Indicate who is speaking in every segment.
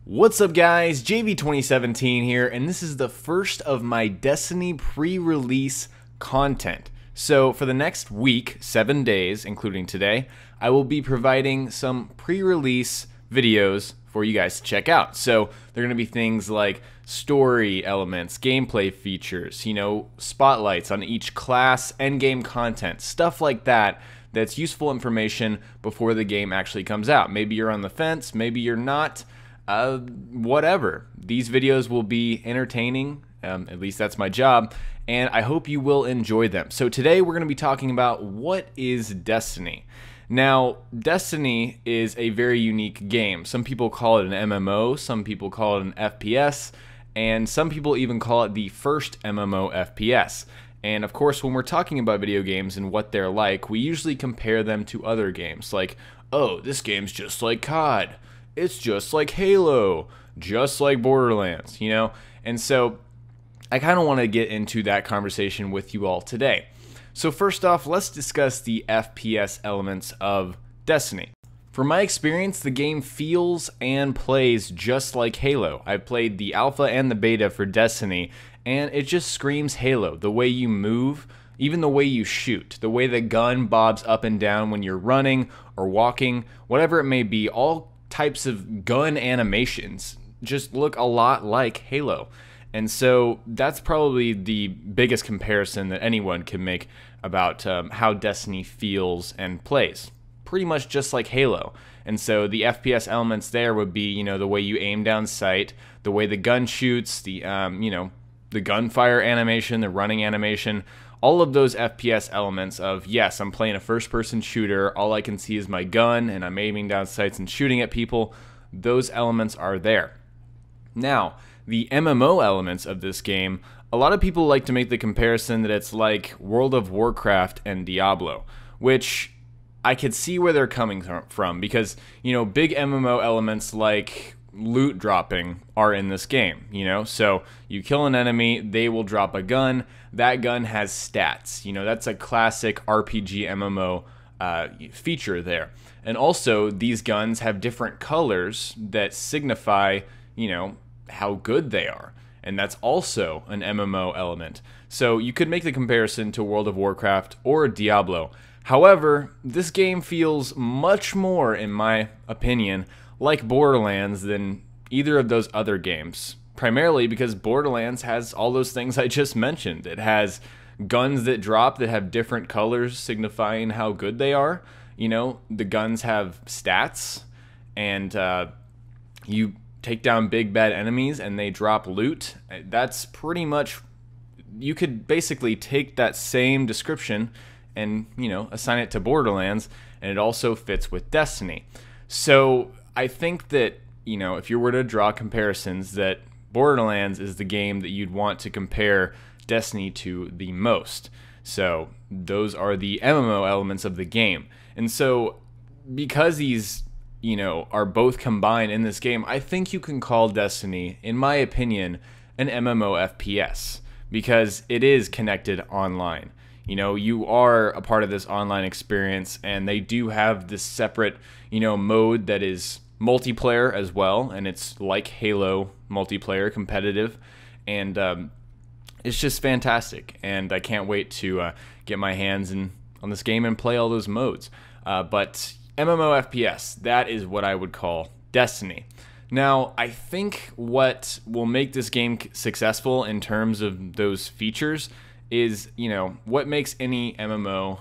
Speaker 1: What's up guys, JV2017 here, and this is the first of my Destiny pre-release content. So for the next week, 7 days, including today, I will be providing some pre-release videos for you guys to check out. So they're going to be things like story elements, gameplay features, spotlights on each class, endgame content, stuff like that. That's useful information before the game actually comes out. Maybe you're on the fence, maybe you're not. Whatever. These videos will be entertaining, at least that's my job, and I hope you will enjoy them. So today we're going to be talking about what is Destiny. Now, Destiny is a very unique game. Some people call it an MMO, some people call it an FPS, and some people even call it the first MMO FPS. And of course, when we're talking about video games and what they're like, we usually compare them to other games, like, oh, this game's just like COD. It's just like Halo, just like Borderlands, And so I kind of want to get into that conversation with you all today. So first off, let's discuss the FPS elements of Destiny. From my experience, the game feels and plays just like Halo. I've played the alpha and the beta for Destiny, and it just screams Halo. The way you move, even the way you shoot, the way the gun bobs up and down when you're running or walking, whatever it may be, all types of gun animations just look a lot like Halo. And so that's probably the biggest comparison that anyone can make about how Destiny feels and plays. Pretty much just like Halo. And so the FPS elements there would be, the way you aim down sight, the way the gun shoots, the gunfire animation, the running animation, all of those FPS elements of, yes, I'm playing a first-person shooter, all I can see is my gun, and I'm aiming down sights and shooting at people. Those elements are there. Now, the MMO elements of this game, a lot of people like to make the comparison that it's like World of Warcraft and Diablo, which I could see where they're coming from because, big MMO elements like loot dropping are in this game, so you kill an enemy, they will drop a gun, that gun has stats, that's a classic RPG MMO feature there. And also these guns have different colors that signify, how good they are, and that's also an MMO element. So you could make the comparison to World of Warcraft or Diablo. However, this game feels much more, in my opinion, like Borderlands than either of those other games. Primarily because Borderlands has all those things I just mentioned. It has guns that drop that have different colors signifying how good they are. The guns have stats, and you take down big bad enemies and they drop loot. That's pretty much, you could basically take that same description and, assign it to Borderlands, and it also fits with Destiny. So I think that, if you were to draw comparisons, that Borderlands is the game that you'd want to compare Destiny to the most. So those are the MMO elements of the game. And so because these, are both combined in this game, I think you can call Destiny, in my opinion, an MMO FPS because it is connected online. You are a part of this online experience, and they do have this separate, mode that is multiplayer as well, and it's like Halo multiplayer, competitive, and it's just fantastic, and I can't wait to get my hands on this game and play all those modes. But MMO FPS, that is what I would call Destiny. Now, I think what will make this game successful in terms of those features is, what makes any MMO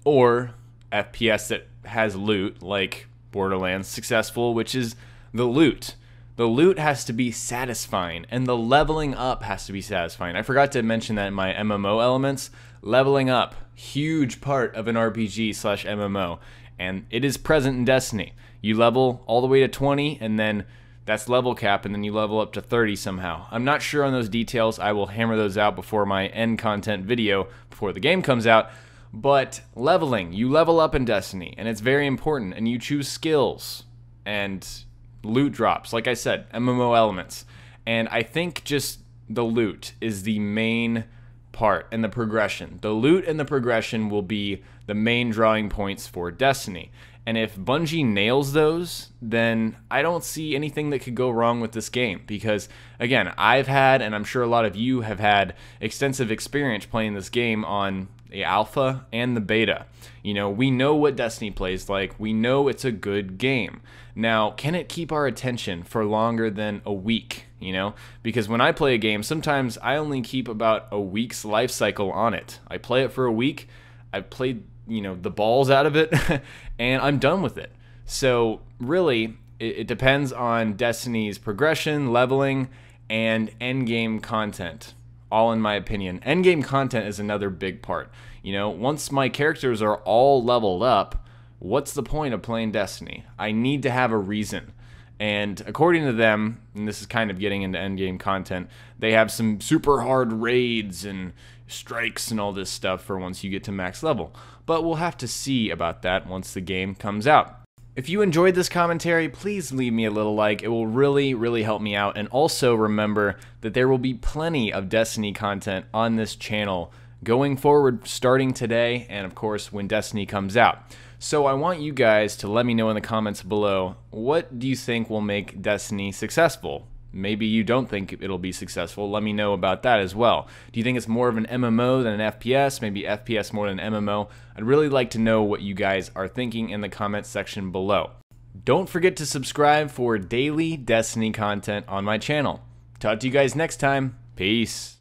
Speaker 1: or FPS that has loot, like Borderlands, successful, which is the loot. The loot has to be satisfying, and the leveling up has to be satisfying. I forgot to mention that in my MMO elements. Leveling up, huge part of an RPG/MMO, and it is present in Destiny. You level all the way to 20, and then that's level cap, and then you level up to 30 somehow. I'm not sure on those details. I will hammer those out before my end content video, before the game comes out. But leveling, you level up in Destiny, and it's very important, and you choose skills and loot drops, like I said, MMO elements. And I think just the loot is the main part, and the progression. The loot and the progression will be the main drawing points for Destiny. And if Bungie nails those, then I don't see anything that could go wrong with this game. Because, again, I've had, and I'm sure a lot of you have had, extensive experience playing this game on the alpha and the beta. You know, we know what Destiny plays like. We know it's a good game. Now, can it keep our attention for longer than a week? You know, because when I play a game, sometimes I only keep about a week's life cycle on it. I play it for a week. I've played, you know, the balls out of it, and I'm done with it. So really, it depends on Destiny's progression, leveling, and endgame content. All in my opinion. Endgame content is another big part. You know, once my characters are all leveled up, what's the point of playing Destiny? I need to have a reason. And according to them, and this is kind of getting into endgame content, they have some super hard raids and strikes and all this stuff for once you get to max level. But we'll have to see about that once the game comes out. If you enjoyed this commentary, please leave me a little like. It will really, really help me out. And also remember that there will be plenty of Destiny content on this channel going forward, starting today, and of course when Destiny comes out. So I want you guys to let me know in the comments below, what do you think will make Destiny successful? Maybe you don't think it'll be successful. Let me know about that as well. Do you think it's more of an MMO than an FPS? Maybe FPS more than MMO? I'd really like to know what you guys are thinking in the comments section below. Don't forget to subscribe for daily Destiny content on my channel. Talk to you guys next time. Peace.